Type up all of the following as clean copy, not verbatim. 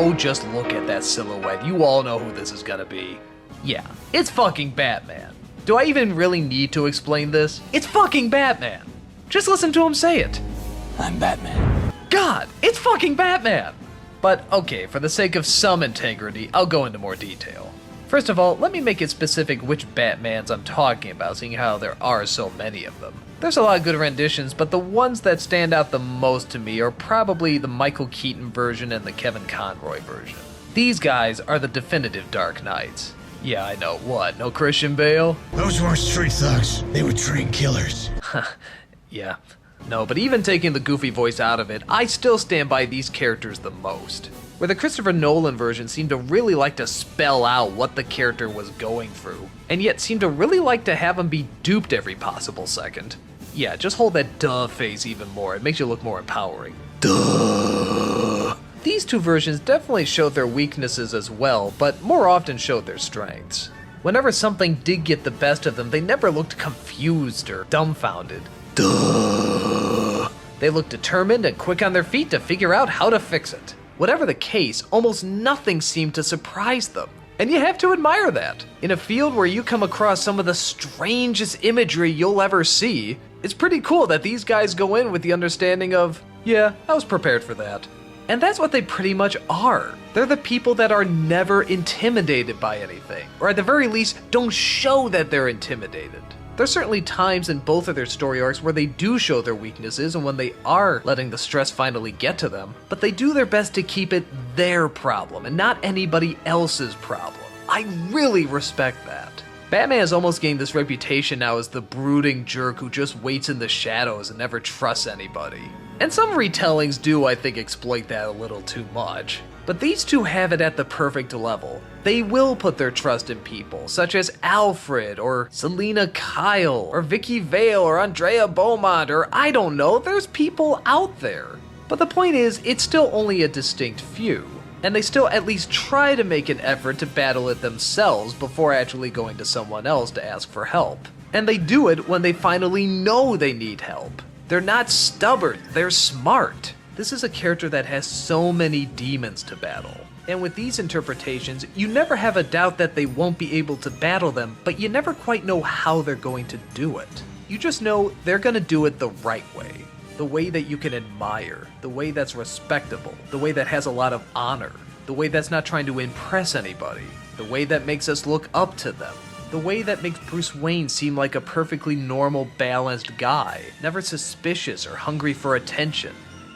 Oh, just look at that silhouette. You all know who this is gonna be. Yeah, it's fucking Batman. Do I even really need to explain this? It's fucking Batman. Just listen to him say it. I'm Batman. God, it's fucking Batman. But okay, for the sake of some integrity, I'll go into more detail. First of all, let me make it specific which Batmans I'm talking about, seeing how there are so many of them. There's a lot of good renditions, but the ones that stand out the most to me are probably the Michael Keaton version and the Kevin Conroy version. These guys are the definitive Dark Knights. Yeah, I know, what, no Christian Bale? Those weren't street thugs. They were trained killers. Yeah. No, but even taking the goofy voice out of it, I still stand by these characters the most. Where the Christopher Nolan version seemed to really like to spell out what the character was going through, and yet seemed to really like to have him be duped every possible second. Yeah, just hold that duh face even more, it makes you look more empowering. Duh! These two versions definitely showed their weaknesses as well, but more often showed their strengths. Whenever something did get the best of them, they never looked confused or dumbfounded. Duh! They looked determined and quick on their feet to figure out how to fix it. Whatever the case, almost nothing seemed to surprise them. And you have to admire that. In a field where you come across some of the strangest imagery you'll ever see, it's pretty cool that these guys go in with the understanding of, yeah, I was prepared for that. And that's what they pretty much are. They're the people that are never intimidated by anything, or at the very least, don't show that they're intimidated. There's certainly times in both of their story arcs where they do show their weaknesses and when they are letting the stress finally get to them, but they do their best to keep it their problem and not anybody else's problem. I really respect that. Batman has almost gained this reputation now as the brooding jerk who just waits in the shadows and never trusts anybody. And some retellings do, I think, exploit that a little too much. But these two have it at the perfect level. They will put their trust in people, such as Alfred, or Selena Kyle, or Vicky Vale, or Andrea Beaumont, or I don't know, there's people out there. But the point is, it's still only a distinct few, and they still at least try to make an effort to battle it themselves before actually going to someone else to ask for help. And they do it when they finally know they need help. They're not stubborn, they're smart. This is a character that has so many demons to battle. And with these interpretations, you never have a doubt that they won't be able to battle them, but you never quite know how they're going to do it. You just know they're gonna do it the right way. The way that you can admire, the way that's respectable, the way that has a lot of honor, the way that's not trying to impress anybody, the way that makes us look up to them, the way that makes Bruce Wayne seem like a perfectly normal, balanced guy, never suspicious or hungry for attention.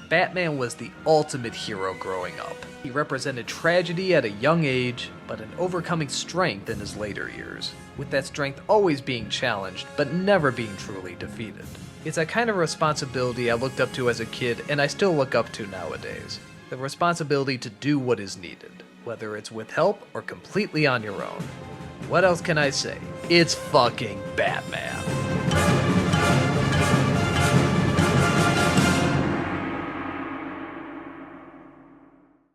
Batman was the ultimate hero growing up. He represented tragedy at a young age, but an overcoming strength in his later years, with that strength always being challenged, but never being truly defeated. It's that kind of responsibility I looked up to as a kid, and I still look up to nowadays. The responsibility to do what is needed, whether it's with help or completely on your own. What else can I say? It's fucking Batman.